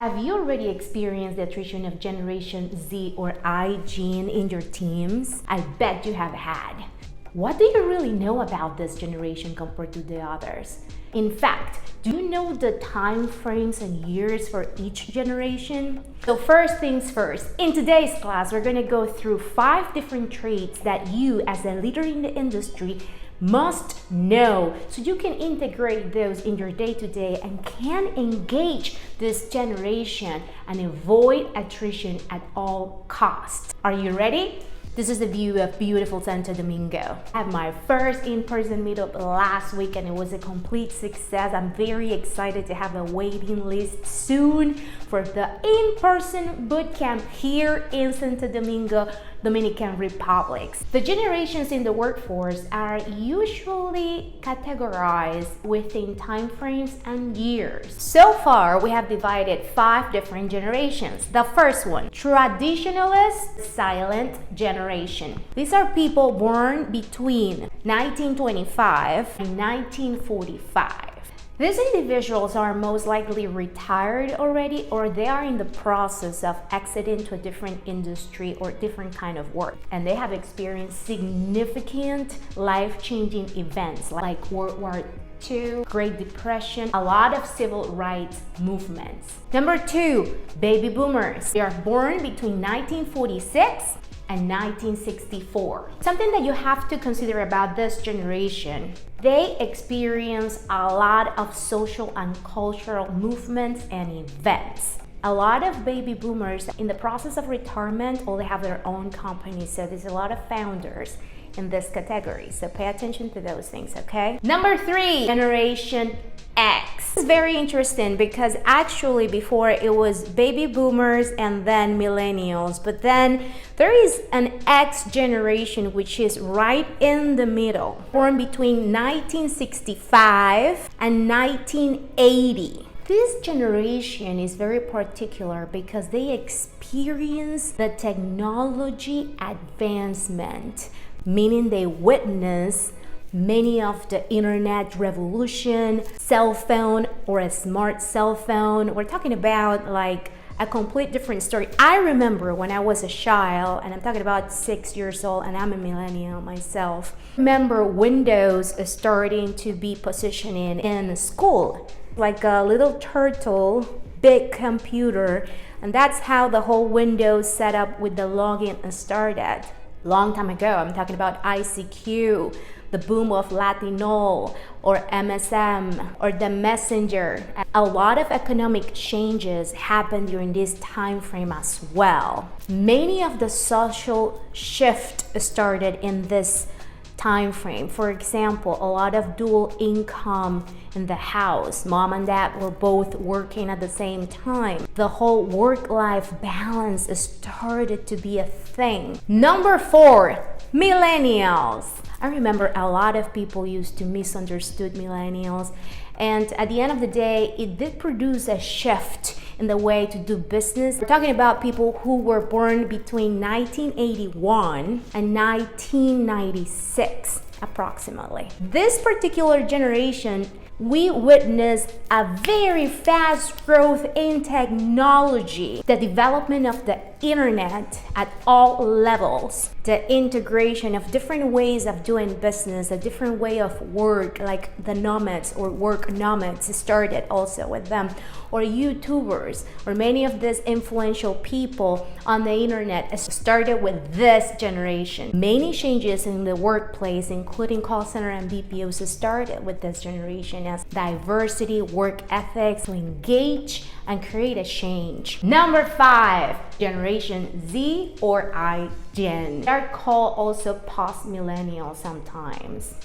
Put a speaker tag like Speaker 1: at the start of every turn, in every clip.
Speaker 1: Have you already experienced the attrition of Generation Z or iGen in your teams? I bet you have had. What do you really know about this generation compared to the others? In fact, do you know the time frames and years for each generation? So first things first, in today's class, we're gonna go through 5 different traits that you as a leader in the industry must know so you can integrate those in your day-to-day and can engage this generation and avoid attrition at all costs. Are you ready? This is the view of beautiful Santo Domingo. I had my first in-person meetup last week and it was a complete success. I'm very excited to have a waiting list soon for the in-person bootcamp here in Santo Domingo, Dominican Republic. The generations in the workforce are usually categorized within time frames and years. So far, we have divided 5 different generations. The first one, traditionalist silent generation. These are people born between 1925 and 1945. These individuals are most likely retired already, or they are in the process of exiting to a different industry or different kind of work. And they have experienced significant life-changing events like World War II, Great Depression, a lot of civil rights movements. Number 2, baby boomers. They are born between 1946 and 1964. Something that you have to consider about this generation, they experience a lot of social and cultural movements and events. A lot of baby boomers in the process of retirement, or they have their own companies, so there's a lot of founders in this category, so pay attention to those things, okay? Number 3, Generation X. This is very interesting because actually before it was baby boomers and then millennials, but then there is an X generation which is right in the middle, born between 1965 and 1980. This generation is very particular because they experience the technology advancement, meaning they witness many of the internet revolution, cell phone or a smart cell phone. We're talking about like a complete different story. I remember when I was a child, and I'm talking about 6 years old, and I'm a millennial myself. Remember Windows starting to be positioning in school, like a little turtle, big computer, and that's how the whole Windows setup with the login started. Long time ago, I'm talking about ICQ, the boom of Latino or MSM or the Messenger. A lot of economic changes happened during this time frame as well. Many of the social shift started in this time frame. For example, a lot of dual income in the house. Mom and dad were both working at the same time. The whole work-life balance started to be a thing. Number 4, millennials. I remember a lot of people used to misunderstood millennials, and at the end of the day, it did produce a shift in the way to do business. We're talking about people who were born between 1981 and 1996, approximately. This particular generation, we witnessed a very fast growth in technology, the development of the internet at all levels, the integration of different ways of doing business, a different way of work, like the nomads or work nomads started also with them, or YouTubers, or many of these influential people on the internet started with this generation. Many changes in the workplace, including call center and BPOs, started with this generation as diversity, work ethics to engage and create a change. Number 5, Generation Z or iGen. They are called also post-millennial sometimes.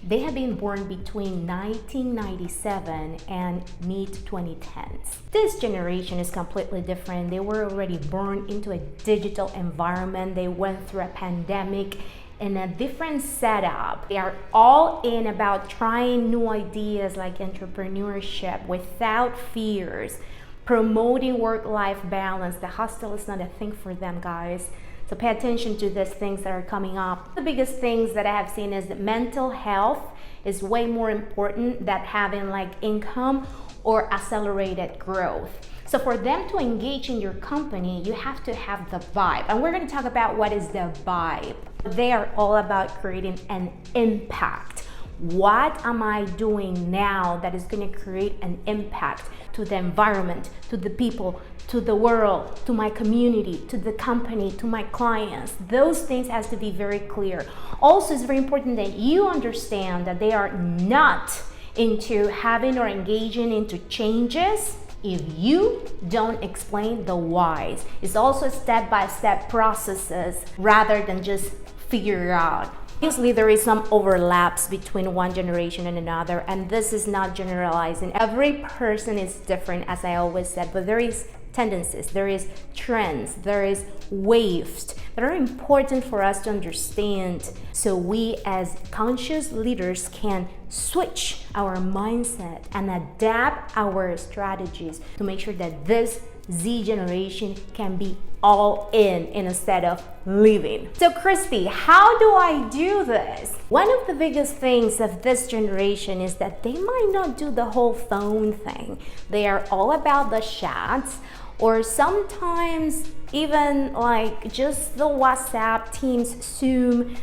Speaker 1: They have been born between 1997 and mid-2010s. This generation is completely different. They were already born into a digital environment. They went through a pandemic in a different setup. They are all in about trying new ideas like entrepreneurship without fears, promoting work-life balance. The hustle is not a thing for them, guys. So pay attention to these things that are coming up. The biggest things that I have seen is that mental health is way more important than having like income or accelerated growth. So for them to engage in your company, you have to have the vibe. And we're going to talk about what is the vibe. They are all about creating an impact. What am I doing now that is going to create an impact to the environment, to the people, to the world, to my community, to the company, to my clients? Those things has to be very clear. Also, it's very important that you understand that they are not into having or engaging into changes if you don't explain the whys. It's also step-by-step processes rather than just figure out. Obviously, there is some overlaps between one generation and another, and this is not generalizing. Every person is different, as I always said, but there is tendencies, there is trends, there is waves that are important for us to understand so we as conscious leaders can switch our mindset and adapt our strategies to make sure that this Z generation can be all in instead of leaving. So Christie, how do I do this? One of the biggest things of this generation is that they might not do the whole phone thing. They are all about the chats, or sometimes even like just the WhatsApp, Teams, Zoom.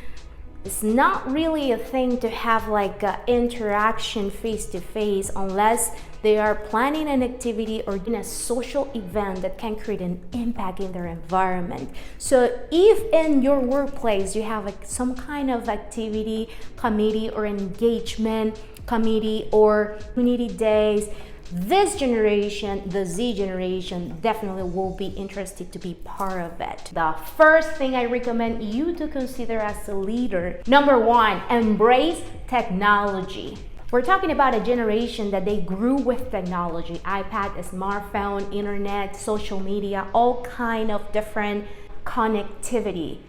Speaker 1: It's not really a thing to have like an interaction face-to-face unless they are planning an activity or doing a social event that can create an impact in their environment. So if in your workplace you have like some kind of activity committee or engagement committee or community days, this generation, the Z generation, definitely will be interested to be part of it. The first thing I recommend you to consider as a leader, number one, embrace technology. We're talking about a generation that they grew with technology, iPad, smartphone, internet, social media, all kind of different connectivity.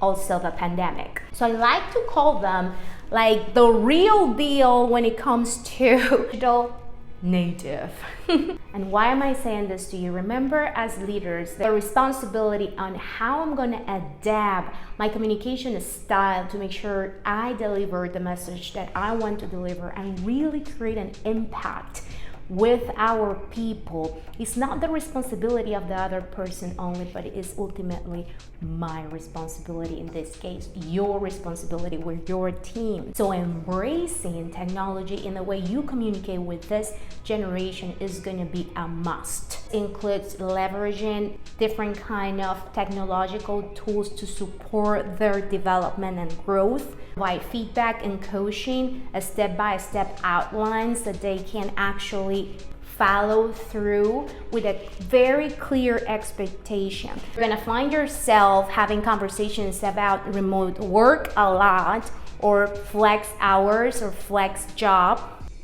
Speaker 1: Also the pandemic. So I like to call them like the real deal when it comes to digital native. And why am I saying this to you? Remember, as leaders, the responsibility on how I'm going to adapt my communication style to make sure I deliver the message that I want to deliver and really create an impact with our people. It's not the responsibility of the other person only, but it is ultimately my responsibility, in this case, your responsibility with your team. So embracing technology in the way you communicate with this generation is going to be a must. It includes leveraging different kind of technological tools to support their development and growth, by feedback and coaching, a step-by-step outlines that they can actually follow through with a very clear expectation. You're gonna find yourself having conversations about remote work a lot, or flex hours or flex job.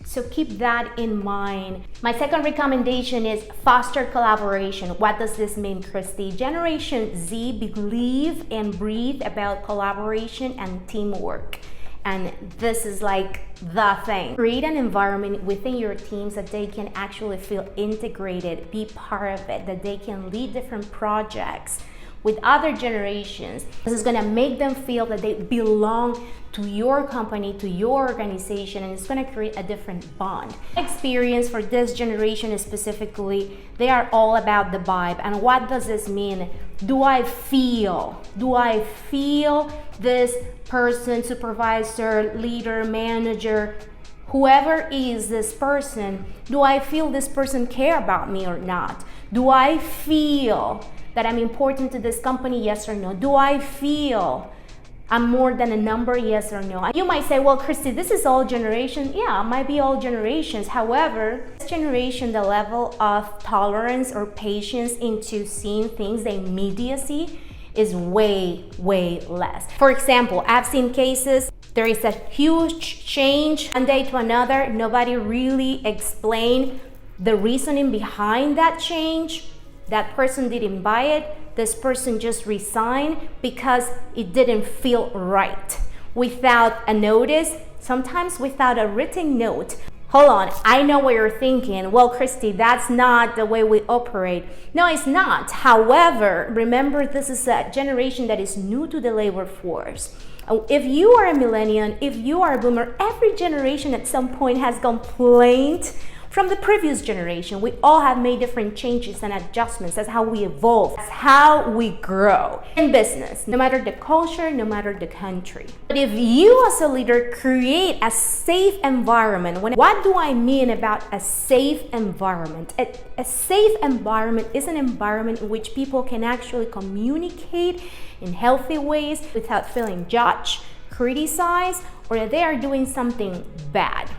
Speaker 1: So keep that in mind. My second recommendation is foster collaboration. What does this mean, Christie? Generation Z believe and breathe about collaboration and teamwork. And this is like the thing. Create an environment within your teams that they can actually feel integrated, be part of it, that they can lead different projects with other generations. This is gonna make them feel that they belong to your company, to your organization, and it's gonna create a different bond. Experience for this generation specifically, they are all about the vibe. And what does this mean? Do I feel this person, supervisor, leader, manager, whoever is this person, do I feel this person care about me or not? Do I feel that I'm important to this company, yes or no? Do I feel I'm more than a number, yes or no? You might say, well, Christie, this is all generation. Yeah, it might be all generations. However, this generation, the level of tolerance or patience into seeing things, the immediacy, is way, way less. For example, I've seen cases, there is a huge change one day to another. Nobody really explained the reasoning behind that change. That person didn't buy it. This person just resigned because it didn't feel right. Without a notice, sometimes without a written note. Hold on, I know what you're thinking. Well, Christie, that's not the way we operate. No, it's not. However, remember, this is a generation that is new to the labor force. If you are a millennial, if you are a boomer, every generation at some point has complained from the previous generation. We all have made different changes and adjustments. That's how we evolve. That's how we grow in business, no matter the culture, no matter the country. But if you as a leader create a safe environment, what do I mean about a safe environment? A safe environment is an environment in which people can actually communicate in healthy ways without feeling judged, criticized, or that they are doing something bad.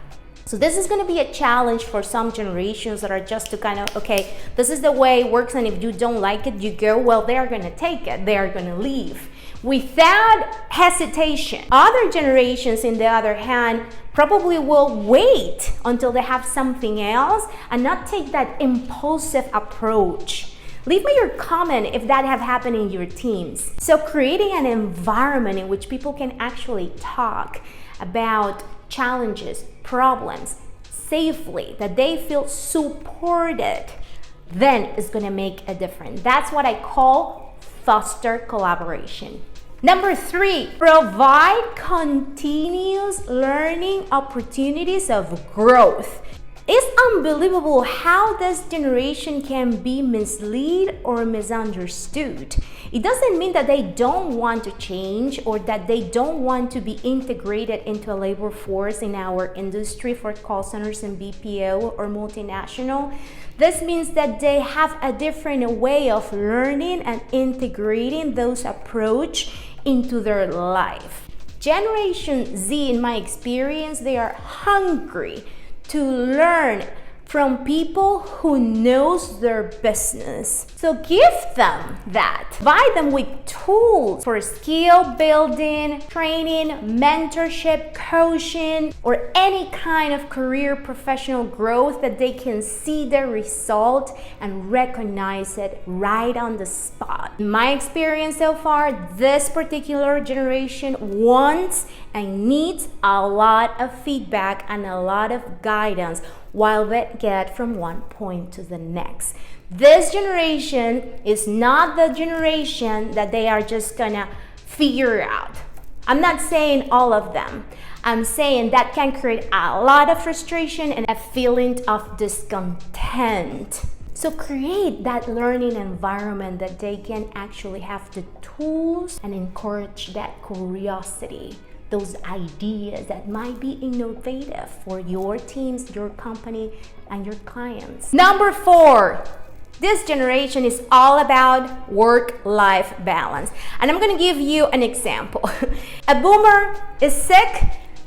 Speaker 1: So this is going to be a challenge for some generations that are just to kind of, okay, this is the way it works, and if you don't like it, you go. Well, they are going to take it. They are going to leave without hesitation. Other generations, on the other hand, probably will wait until they have something else and not take that impulsive approach. Leave me your comment if that have happened in your teams. So creating an environment in which people can actually talk about challenges, problems safely, that they feel supported, then it's going to make a difference. That's what I call foster collaboration. Number 3, provide continuous learning opportunities of growth. It's unbelievable how this generation can be misled or misunderstood. It doesn't mean that they don't want to change or that they don't want to be integrated into a labor force in our industry for call centers and BPO or multinational. This means that they have a different way of learning and integrating those approach into their life. Generation Z, in my experience, they are hungry to learn from people who knows their business. So give them that. Provide them with tools for skill building, training, mentorship, coaching, or any kind of career professional growth that they can see the result and recognize it right on the spot. In my experience so far, this particular generation wants and needs a lot of feedback and a lot of guidance while they get from one point to the next. This generation is not the generation that they are just gonna figure out. I'm not saying all of them. I'm saying that can create a lot of frustration and a feeling of discontent. So create that learning environment that they can actually have the tools and encourage that curiosity, those ideas that might be innovative for your teams, your company, and your clients. Number 4, this generation is all about work-life balance. And I'm gonna give you an example. A boomer is sick,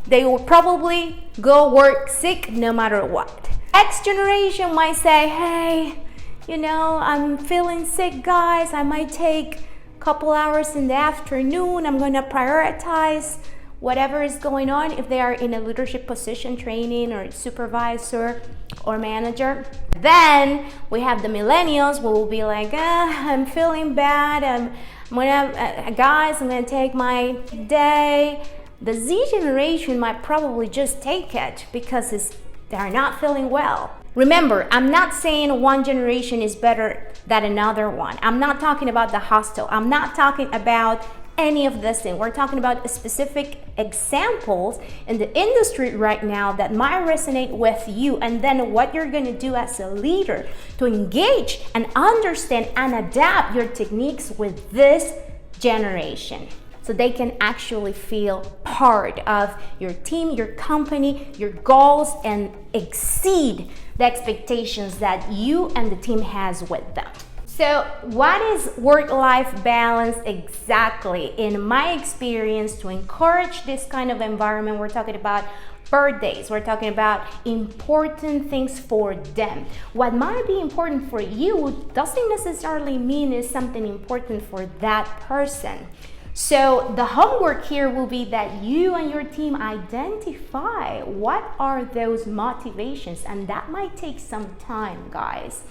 Speaker 1: they will probably go work sick no matter what. X generation might say, hey, I'm feeling sick, guys. I might take a couple hours in the afternoon. I'm gonna prioritize whatever is going on if they are in a leadership position, training or supervisor or manager. Then we have the millennials who will be like, I'm feeling bad. I'm gonna take my day. The Z generation might probably just take it because they're not feeling well. Remember, I'm not saying one generation is better than another one. I'm not talking about the hostile. I'm not talking about any of this thing. We're talking about specific examples in the industry right now that might resonate with you, and then what you're going to do as a leader to engage and understand and adapt your techniques with this generation so they can actually feel part of your team, your company, your goals, and exceed the expectations that you and the team has with them. So what is work-life balance exactly? In my experience, to encourage this kind of environment, we're talking about birthdays, we're talking about important things for them. What might be important for you doesn't necessarily mean it's something important for that person. So the homework here will be that you and your team identify what are those motivations, and that might take some time, guys,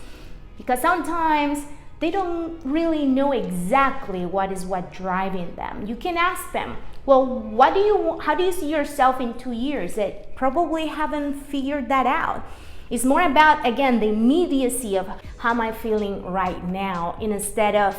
Speaker 1: because sometimes they don't really know exactly what driving them. You can ask them, well, how do you see yourself in 2 years? They probably haven't figured that out. It's more about, again, the immediacy of how am I feeling right now instead of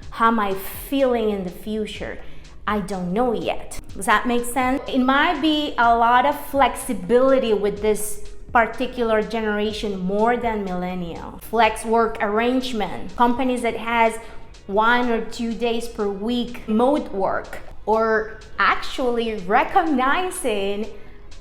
Speaker 1: how am I feeling in the future. I don't know yet. Does that make sense? It might be a lot of flexibility with this particular generation more than millennial. Flex work arrangement, companies that has 1 or 2 days per week remote work, or actually recognizing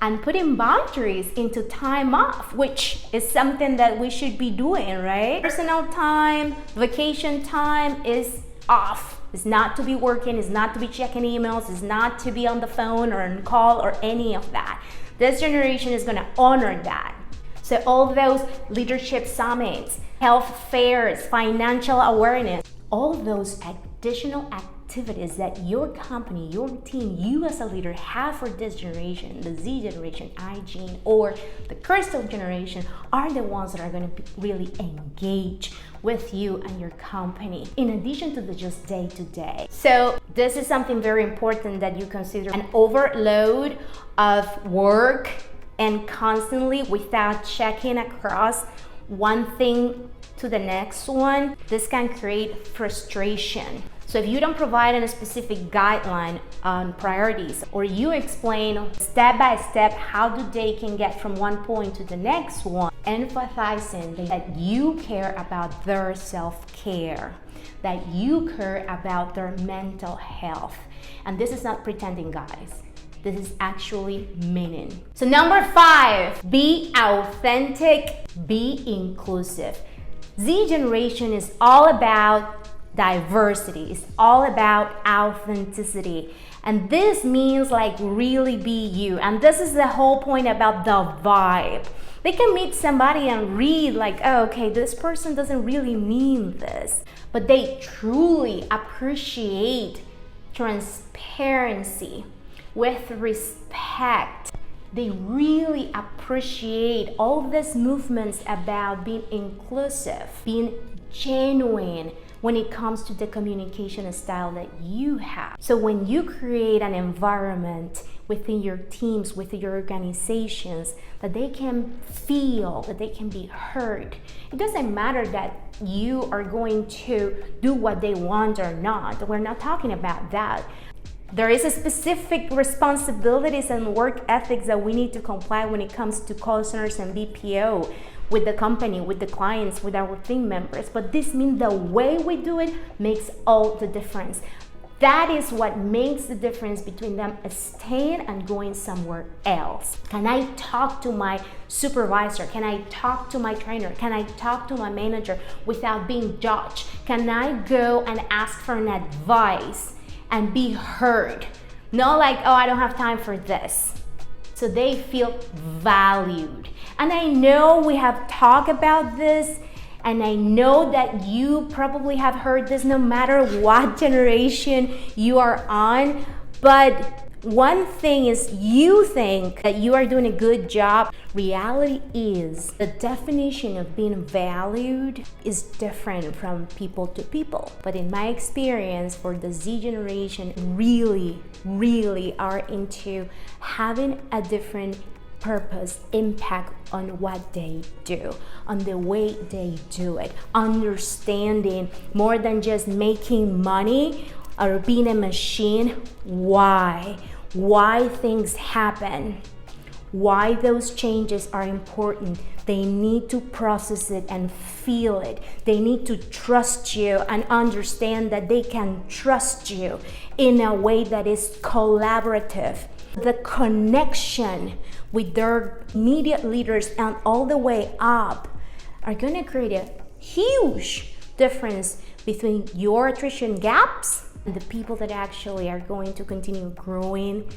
Speaker 1: and putting boundaries into time off, which is something that we should be doing, right? Personal time, vacation time is off. It's not to be working, it's not to be checking emails, it's not to be on the phone or on call or any of that. This generation is gonna honor that. So all those leadership summits, health fairs, financial awareness, all those additional activities that your company, your team, you as a leader have for this generation, the Z generation, iGen, or the Crystal generation, are the ones that are going to really engage with you and your company, in addition to the just day-to-day. So this is something very important that you consider. An overload of work and constantly without checking across one thing to the next one, this can create frustration. So if you don't provide a specific guideline on priorities, or you explain step by step how they can get from one point to the next one, emphasizing that you care about their self-care, that you care about their mental health. And this is not pretending, guys. This is actually meaning. So number 5, be authentic, be inclusive. Z generation is all about diversity. It's all about authenticity. And this means like really be you. And this is the whole point about the vibe. They can meet somebody and read like, oh, okay, this person doesn't really mean this. But they truly appreciate transparency with respect. They really appreciate all these movements about being inclusive, being genuine when it comes to the communication style that you have. So when you create an environment within your teams, within your organizations, that they can feel, that they can be heard. It doesn't matter that you are going to do what they want or not. We're not talking about that. There is a specific responsibilities and work ethics that we need to comply when it comes to call centers and BPO, with the company, with the clients, with our team members. But this means the way we do it makes all the difference. That is what makes the difference between them staying and going somewhere else. Can I talk to my supervisor? Can I talk to my trainer? Can I talk to my manager without being judged? Can I go and ask for an advice and be heard? Not like, oh, I don't have time for this. So they feel valued. And I know we have talked about this, and I know that you probably have heard this no matter what generation you are on, but one thing is you think that you are doing a good job. Reality is the definition of being valued is different from people to people. But in my experience, for the Z generation, really are into having a different purpose, impact on what they do, on the way they do it, understanding more than just making money or being a machine, why things happen, why those changes are important. They need to process it and feel it. They need to trust you and understand that they can trust you in a way that is collaborative. The connection with their immediate leaders and all the way up are going to create a huge difference between your attrition gaps and the people that actually are going to continue growing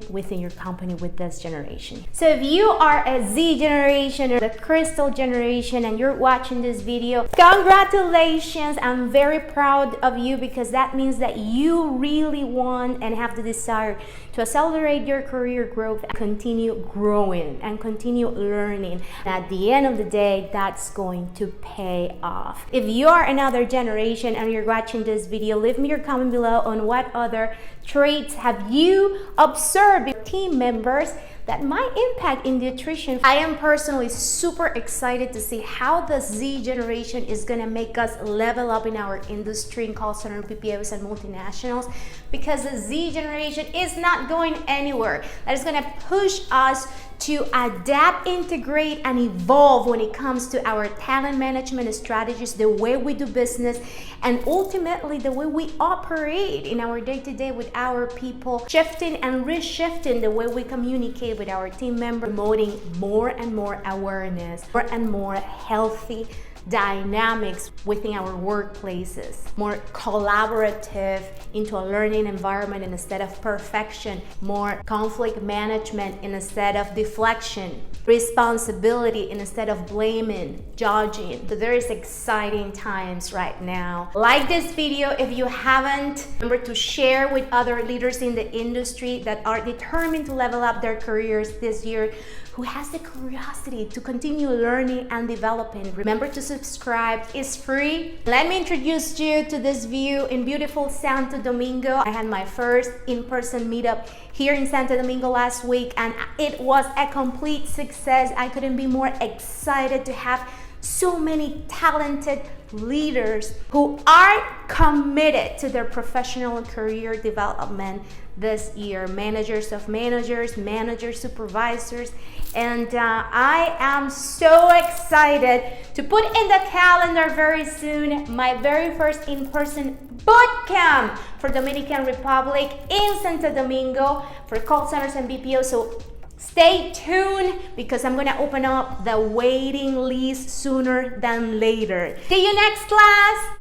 Speaker 1: within your company with this generation. So if you are a Z generation or the Crystal generation and you're watching this video, congratulations. I'm very proud of you, because that means that you really want and have the desire to accelerate your career growth and continue growing and continue learning. And at the end of the day, that's going to pay off. If you are another generation and you're watching this video, leave me your comment below on what other traits have you observed with team members that might impact in the attrition. I am personally super excited to see how the Z generation is gonna make us level up in our industry in call center, BPOs, and multinationals, because the Z generation is not going anywhere. That is gonna push us to adapt, integrate, and evolve when it comes to our talent management strategies, the way we do business, and ultimately the way we operate in our day-to-day with our people, shifting and reshifting the way we communicate with our team members, promoting more and more awareness, more and more healthy dynamics within our workplaces, more collaborative into a learning environment instead of perfection, more conflict management instead of deflection, responsibility instead of blaming, judging. So there is exciting times right now. Like this video if you haven't. Remember to share with other leaders in the industry that are determined to level up their careers this year, who has the curiosity to continue learning and developing. Remember to subscribe, it's free. Let me introduce you to this view in beautiful Santo Domingo. I had my first in-person meetup here in Santo Domingo last week, and it was a complete success. I couldn't be more excited to have so many talented leaders who are committed to their professional career development this year. Managers of managers, managers, supervisors, and I am so excited to put in the calendar very soon my very first in-person boot camp for Dominican Republic in Santo Domingo for call centers and BPOs. So stay tuned, because I'm gonna open up the waiting list sooner than later. See you next class.